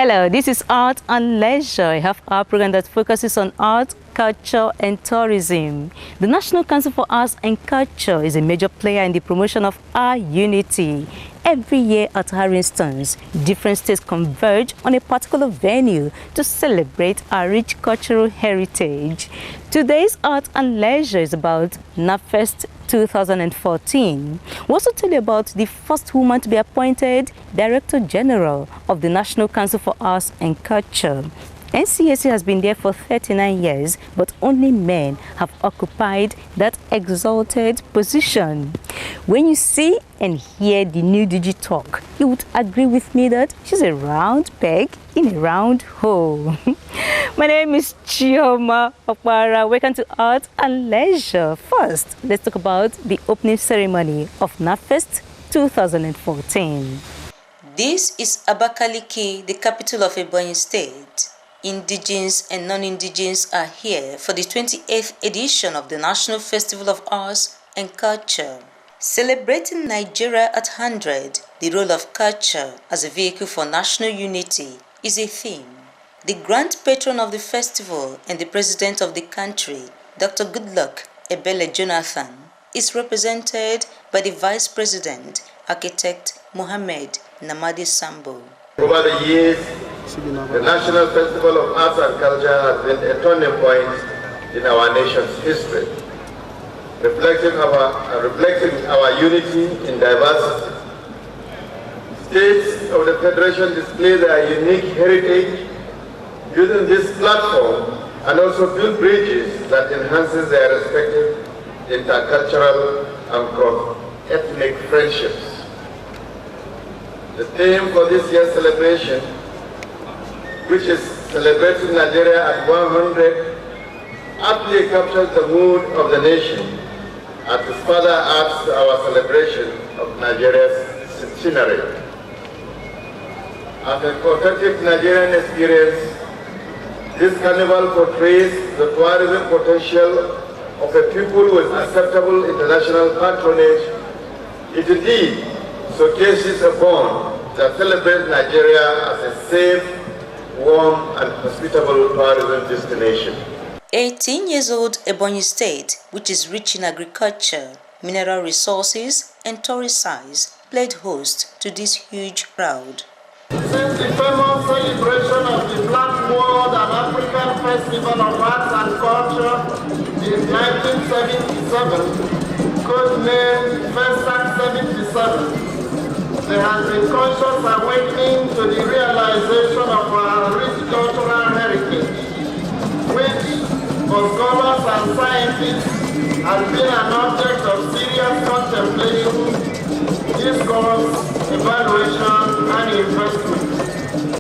Hello, this is Art and Leisure. I have our program that focuses on art, culture and tourism. The National Council for Arts and Culture is a major player in the promotion of our unity. Every year at our instance, different states converge on a particular venue to celebrate our rich cultural heritage. Today's Art and Leisure is about Nafest 2014. We'll also tell you about the first woman to be appointed Director General of the National Council for Arts and Culture. NCAC has been there for 39 years, but only men have occupied that exalted position. When you see and hear the new Digi talk, you would agree with me that she's a round peg in a round hole. My name is Chioma Okpara. Welcome to Art and Leisure. First, let's talk about the opening ceremony of Nafest 2014. This is Abakaliki, the capital of Ebonyi State. Indigenes and non-indigenes are here for the 28th edition of the National Festival of Arts and Culture. Celebrating Nigeria at 100, the role of culture as a vehicle for national unity is a theme. The grand patron of the festival and the president of the country, Dr. Goodluck Ebele Jonathan, is represented by the vice president, architect Mohammed Namadi Sambo. Over the years, the National Festival of Arts and Culture has been a turning point in our nation's history, reflecting our unity in diversity. States of the Federation display their unique heritage using this platform and also build bridges that enhances their respective intercultural and cross-ethnic friendships. The theme for this year's celebration, which is celebrating Nigeria at 100, aptly captures the mood of the nation as it further adds to our celebration of Nigeria's centenary. As a authentic Nigerian experience, this carnival portrays the tourism potential of a people with acceptable international patronage. It indeed showcases a bond that celebrates Nigeria as a safe, warm and hospitable tourism destination. 18 years old Ebonyi State, which is rich in agriculture, mineral resources and tourist size, played host to this huge crowd. Since the famous celebration of the Black World and African Festival of Arts and Culture in 1977, codenamed FESAC 77, there has been conscious awakening to the realization of our rich cultural heritage, which for scholars and scientists has been an object of serious contemplation, discourse, evaluation, and investment.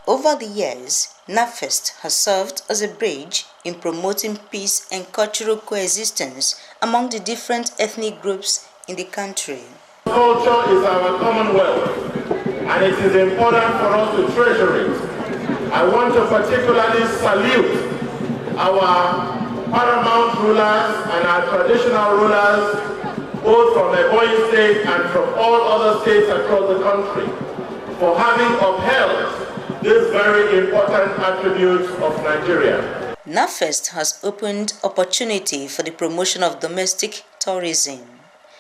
Over the years, Nafest has served as a bridge in promoting peace and cultural coexistence among the different ethnic groups in the country. Culture is our commonwealth, and it is important for us to treasure it. I want to particularly salute our paramount rulers and our traditional rulers, both from Ebonyi State and from all other states across the country, for having upheld these very important attributes of Nigeria. Nafest has opened opportunity for the promotion of domestic tourism.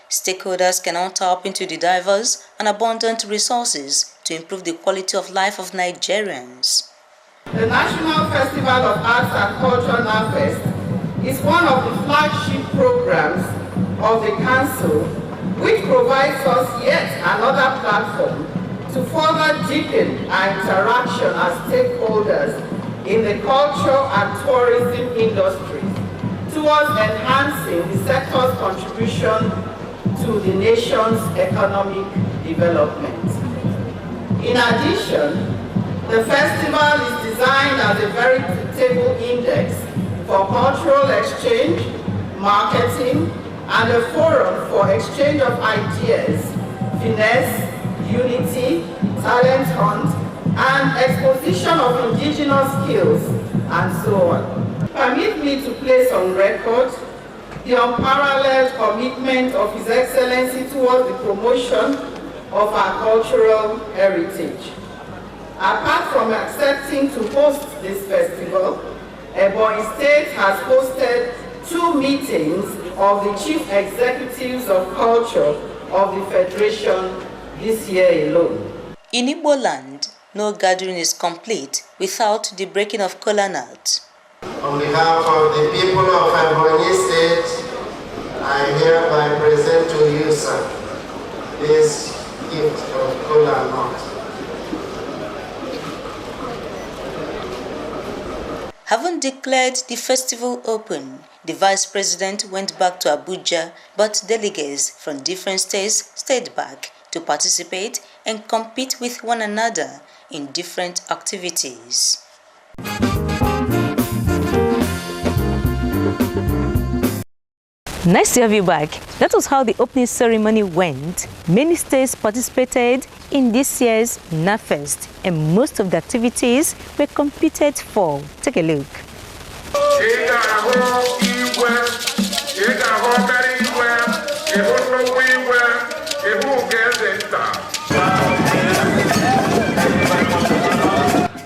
Stakeholders can now tap into the diverse and abundant resources to improve the quality of life of Nigerians. The National Festival of Arts and Culture Nafest is one of the flagship programs of the Council, which provides us yet another platform to further deepen our interaction as stakeholders in the culture and tourism industry towards enhancing the sector's contribution to the nation's economic development. In addition, the festival is designed as a veritable index for cultural exchange, marketing, and a forum for exchange of ideas, finesse, unity, talent hunt, and exposition of indigenous skills, and so on. Permit me to place on record the unparalleled commitment of His Excellency towards the promotion of our cultural heritage. Apart from accepting to host this festival, Ebonyi State has hosted 2 meetings of the chief executives of culture of the Federation this year alone. In Igbo land, no gathering is complete without the breaking of kola nut. On behalf of the people of Ebonyi State, I hereby present to you, sir, this gift of kola nut. Having declared the festival open, the Vice President went back to Abuja, but delegates from different states stayed back to participate and compete with one another in different activities. Nice to have you back. That was how the opening ceremony went. Many states participated in this year's Nafest, and most of the activities were competed for. Take a look.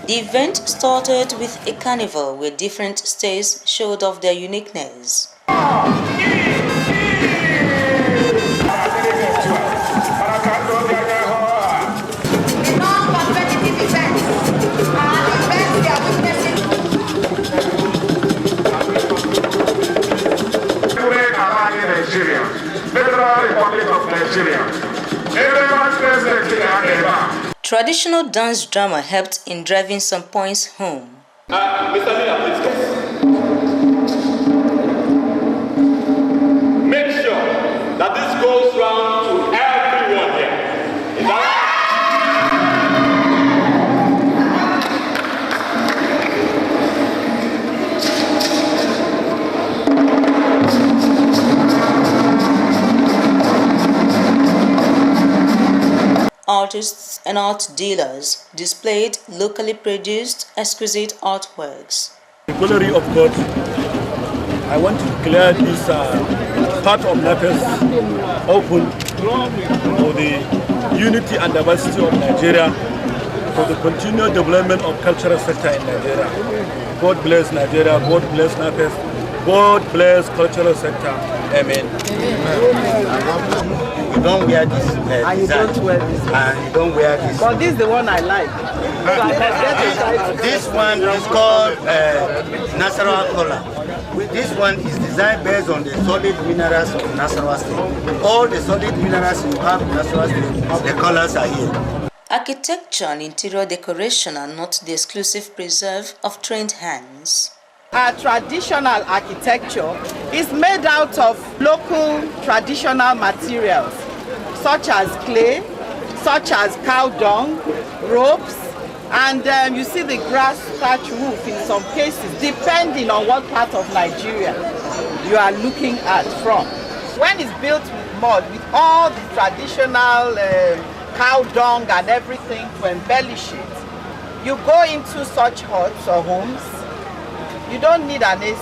The event started with a carnival where different states showed off their uniqueness. Traditional dance drama helped in driving some points home. Mr. Leader, please. Make sure that this goes round to everyone here. Is that right? Artists and art dealers displayed locally produced exquisite artworks. The glory of God, I want to declare this part of Nafest open for the unity and diversity of Nigeria, for the continued development of cultural sector in Nigeria. God bless Nigeria, God bless Nafest, God bless cultural sector. Amen. You don't wear this And you don't wear this. and you don't wear this. But this is the one I like. So I must get to try it. This one is called Nasarawa Kola. This one is designed based on the solid minerals of Nasarawa State. All the solid minerals you have in Nasarawa State, the colors are here. Architecture and interior decoration are not the exclusive preserve of trained hands. Our traditional architecture is made out of local traditional materials such as clay, such as cow dung, ropes, and you see the grass thatch roof in some cases, depending on what part of Nigeria you are looking at from. When it's built with mud, with all the traditional cow dung and everything to embellish it, you go into such huts or homes, you don't need an AC,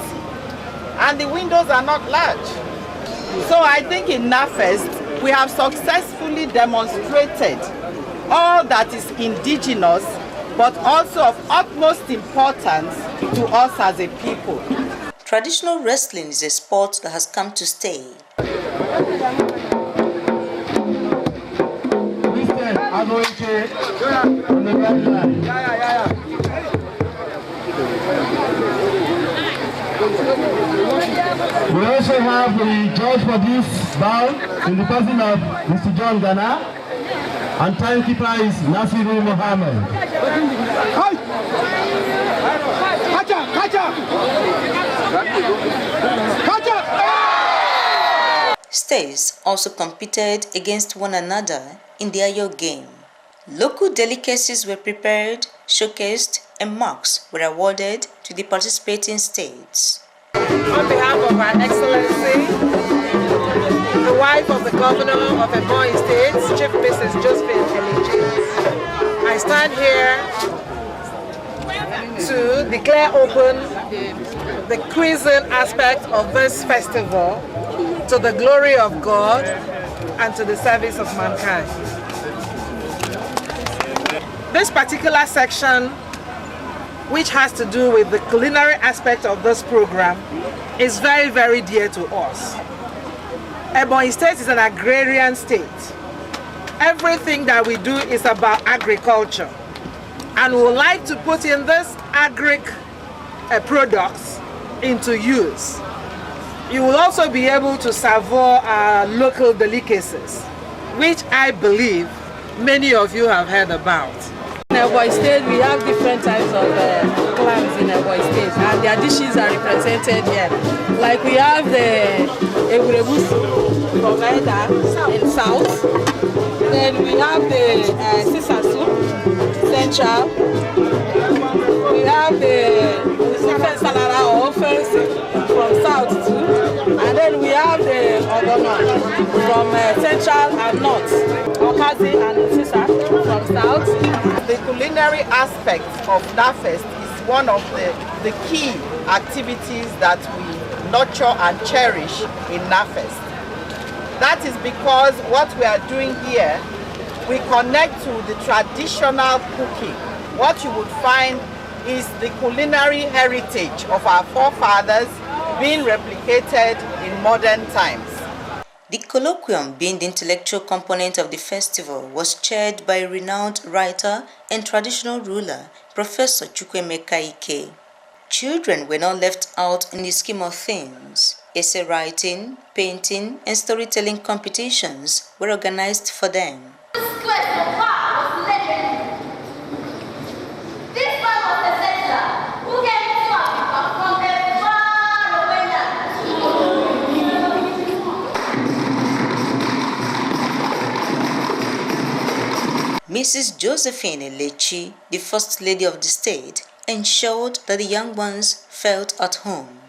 and the windows are not large. So I think in Nafest, we have successfully demonstrated all that is indigenous, but also of utmost importance to us as a people. Traditional wrestling is a sport that has come to stay. We also have the judge for this bout in the person of Mr. John Ghana, and timekeeper is Nasiru Mohammed. States also competed against one another in the Ayo game. Local delicacies were prepared, showcased, and marks were awarded to the participating states. On behalf of Her Excellency, the wife of the Governor of Ebonyi State, Chief Mrs. Josephine Keshi, I stand here to declare open the cuisine aspect of this festival to the glory of God and to the service of mankind. this particular section, which has to do with the culinary aspect of this program, is very, very dear to us. Ebonyi State is an agrarian state. Everything that we do is about agriculture. And we would like to put in this agric products into use. You will also be able to savour our local delicacies, which I believe many of you have heard about. In Ebonyi State, we have different types of clams in Ebonyi State, and their dishes are represented here. Like we have the Ewurebusu from Eda in South. Then we have the Sisasu, Central. We have the Ofe Salara or Ofe from South too. And then we have the Ogono from Central and North. Okazi and Sisa from South. The culinary aspect of Nafest is one of the key activities that we nurture and cherish in Nafest. That is because what we are doing here, we connect to the traditional cooking. What you would find is the culinary heritage of our forefathers being replicated in modern times. The colloquium, being the intellectual component of the festival, was chaired by renowned writer and traditional ruler, Professor Chukwuemeka Ike. Children were not left out in the scheme of things. Essay writing, painting, and storytelling competitions were organized for them. Mrs. Josephine Elechi, the First Lady of the state, ensured that the young ones felt at home.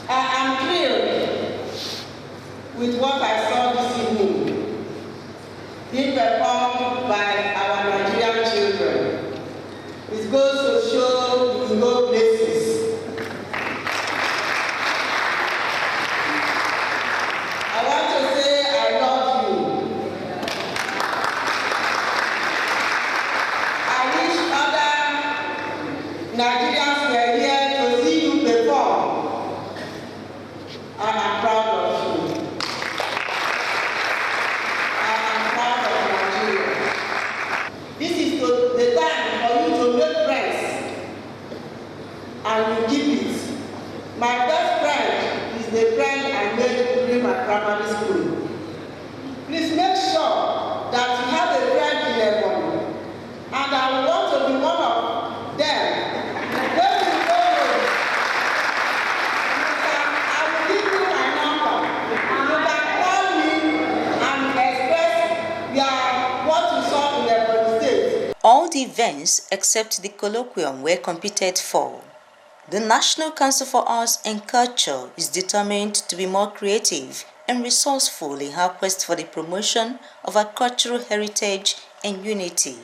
I am thrilled with what I saw this evening being performed by our Nigerian children. It goes to show we can go places. I want to say I love you. Nigerians were here to see you perform, and I'm proud of you. I am proud of Nigeria. This is the time for you to make friends, and you keep it. My best friend is the friend I made during my primary school. Please make sure that you have a friend in Ebonyi, and I want to be one of them. All the events except the colloquium were competed for. The National Council for Arts and Culture is determined to be more creative and resourceful in her quest for the promotion of our cultural heritage and unity.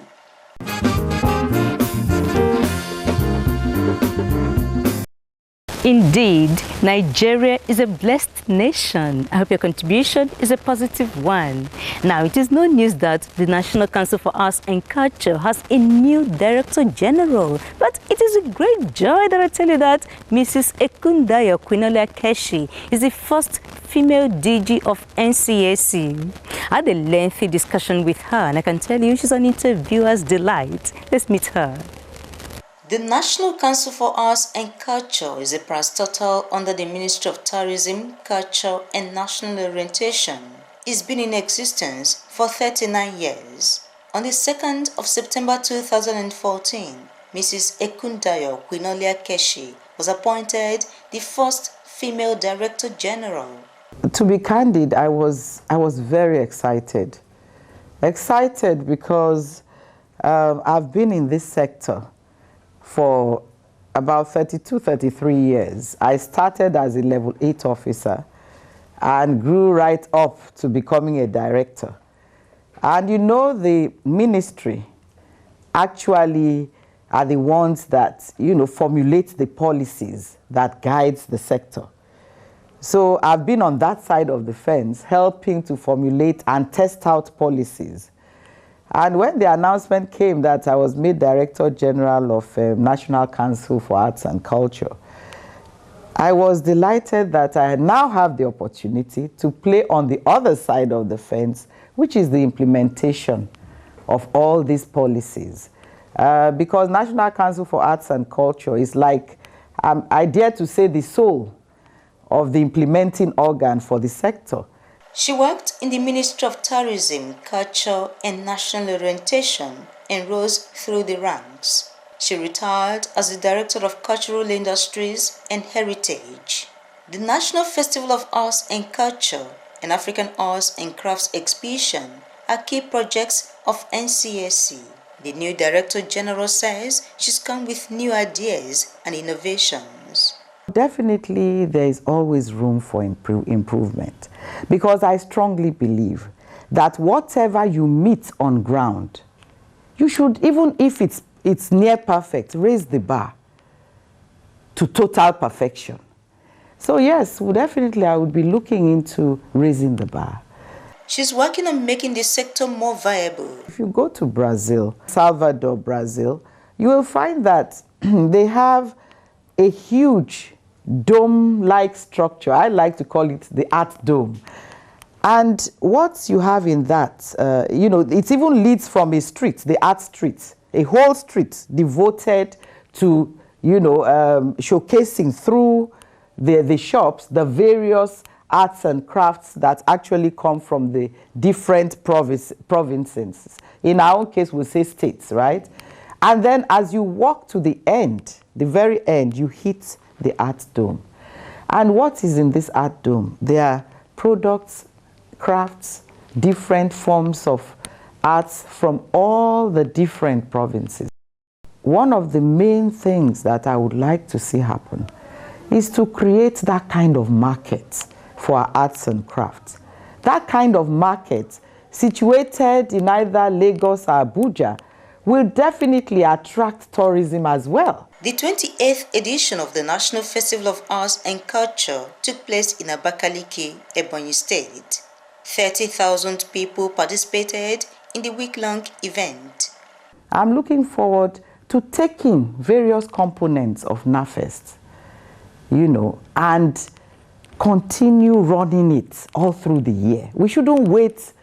Indeed, Nigeria is a blessed nation. I hope your contribution is a positive one. Now, it is no news that the National Council for Arts and Culture has a new Director General. But it is a great joy that I tell you that Mrs. Ekundayo Keshi is the first female DG of NCAC. I had a lengthy discussion with her, and I can tell you she's an interviewer's delight. Let's meet her. The National Council for Arts and Culture is a parastatal under the Ministry of Tourism, Culture and National Orientation. It's been in existence for 39 years. On the 2nd of September 2014, Mrs. Ekundayo Keshi was appointed the first female Director General. To be candid, I was very excited. Excited because I've been in this sector for about 32, 33 years. I started as a level 8 officer and grew right up to becoming a director. And you know, the ministry actually are the ones that, formulate the policies that guides the sector. So I've been on that side of the fence, helping to formulate and test out policies. And when the announcement came that I was made Director General of National Council for Arts and Culture, I was delighted that I now have the opportunity to play on the other side of the fence, which is the implementation of all these policies. Because National Council for Arts and Culture is like, I dare to say, the soul of the implementing organ for the sector. She worked in the Ministry of Tourism, Culture and National Orientation and rose through the ranks. She retired as the Director of Cultural Industries and Heritage. The National Festival of Arts and Culture and African Arts and Crafts Exhibition are key projects of NCSC. The new Director General says she's come with new ideas and innovations. Definitely, there is always room for improvement, because I strongly believe that whatever you meet on ground, you should, even if it's near perfect, raise the bar to total perfection. So yes, definitely I would be looking into raising the bar. She's working on making the sector more viable. If you go to Brazil, Salvador, Brazil, you will find that they have a huge dome-like structure. I like to call it the art dome. And what you have in that, it even leads from a street, the art street, a whole street devoted to, showcasing through the shops the various arts and crafts that actually come from the different provinces. In our own case, we'll say states, right? And then as you walk to the end, the very end, you hit the art dome. And what is in this art dome? There are products, crafts, different forms of arts from all the different provinces. One of the main things that I would like to see happen is to create that kind of market for our arts and crafts. That kind of market, situated in either Lagos or Abuja, will definitely attract tourism as well. The 28th edition of the National Festival of Arts and Culture took place in Abakaliki, Ebonyi State. 30,000 people participated in the week-long event. I'm looking forward to taking various components of Nafest, and continue running it all through the year. We shouldn't wait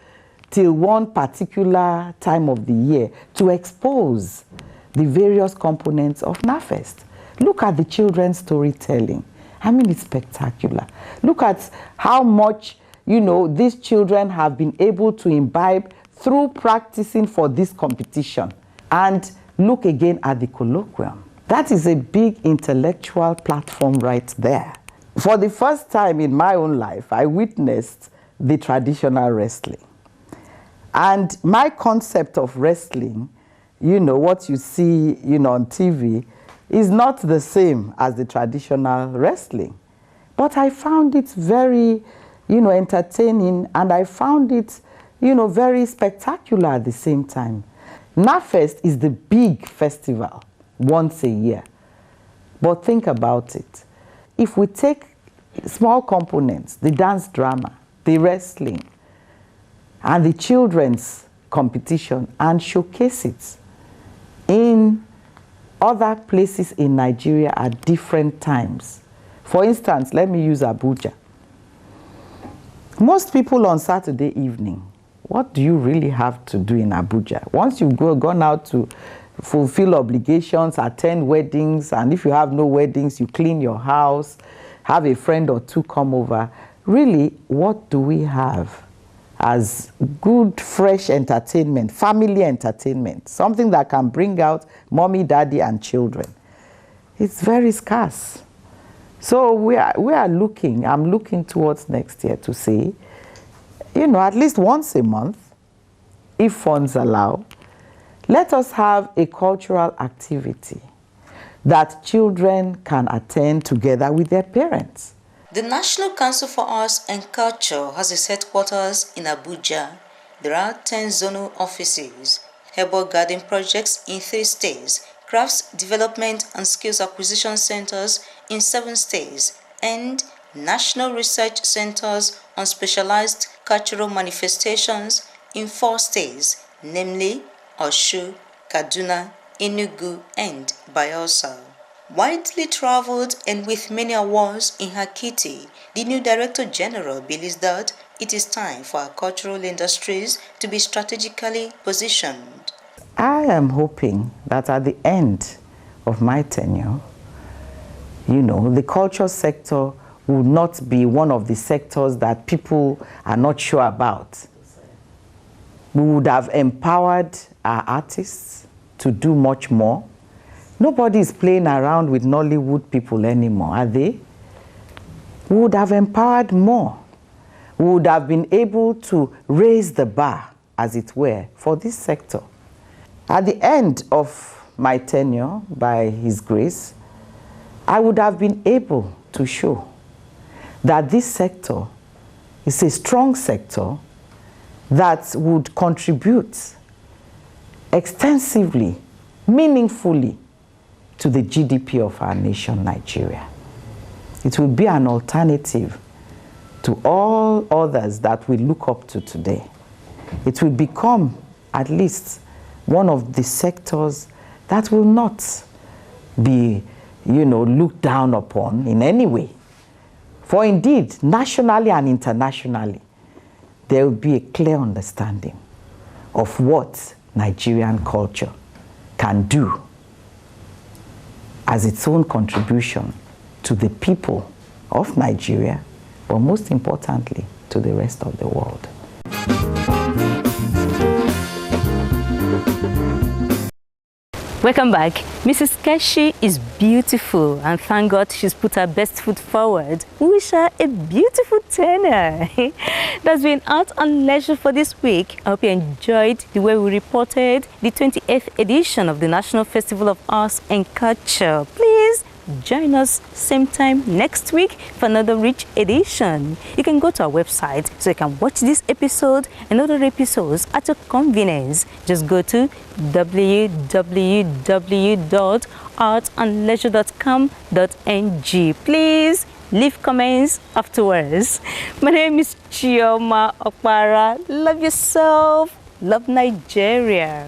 till one particular time of the year to expose the various components of Nafest. Look at the children's storytelling. I mean, it's spectacular. Look at how much, these children have been able to imbibe through practicing for this competition. And look again at the colloquium. That is a big intellectual platform right there. For the first time in my own life, I witnessed the traditional wrestling. And my concept of wrestling, what you see, on TV, is not the same as the traditional wrestling. But I found it very, entertaining, and I found it, very spectacular at the same time. Nafest is the big festival once a year. But think about it. If we take small components, the dance drama, the wrestling, and the children's competition, and showcase it in other places in Nigeria at different times. For instance, let me use Abuja. Most people on Saturday evening, what do you really have to do in Abuja? Once you've gone out to fulfill obligations, attend weddings, and if you have no weddings, you clean your house, have a friend or two come over. Really, what do we have as good, fresh entertainment, family entertainment, something that can bring out mommy, daddy, and children? It's very scarce. So I'm looking towards next year to see, at least once a month, if funds allow, let us have a cultural activity that children can attend together with their parents. The National Council for Arts and Culture has its headquarters in Abuja. There are 10 zonal offices, herbal garden projects in 3 states, crafts development and skills acquisition centers in 7 states, and national research centers on specialized cultural manifestations in 4 states, namely Oshu, Kaduna, Enugu, and Bayelsa. Widely traveled and with many awards in her kitty, the new Director General believes that it is time for our cultural industries to be strategically positioned. I am hoping that at the end of my tenure, the culture sector will not be one of the sectors that people are not sure about. We would have empowered our artists to do much more. Nobody is playing around with Nollywood people anymore, are they? We would have empowered more. We would have been able to raise the bar, as it were, for this sector. At the end of my tenure, by His grace, I would have been able to show that this sector is a strong sector that would contribute extensively, meaningfully to the GDP of our nation, Nigeria. It will be an alternative to all others that we look up to today. It will become at least one of the sectors that will not be, looked down upon in any way. For indeed, nationally and internationally, there will be a clear understanding of what Nigerian culture can do as its own contribution to the people of Nigeria, but most importantly, to the rest of the world. Welcome back. Mrs. Keshi is beautiful, and thank God she's put her best foot forward. We wish her a beautiful tenure. That's been Art and Leisure for this week. I hope you enjoyed the way we reported the 28th edition of the National Festival of Arts and Culture. Please join us same time next week for another rich edition. You can go to our website so you can watch this episode and other episodes at your convenience. Just go to www.artandleisure.com.ng. Please leave comments afterwards. My name is Chioma Okpara. Love yourself. Love Nigeria.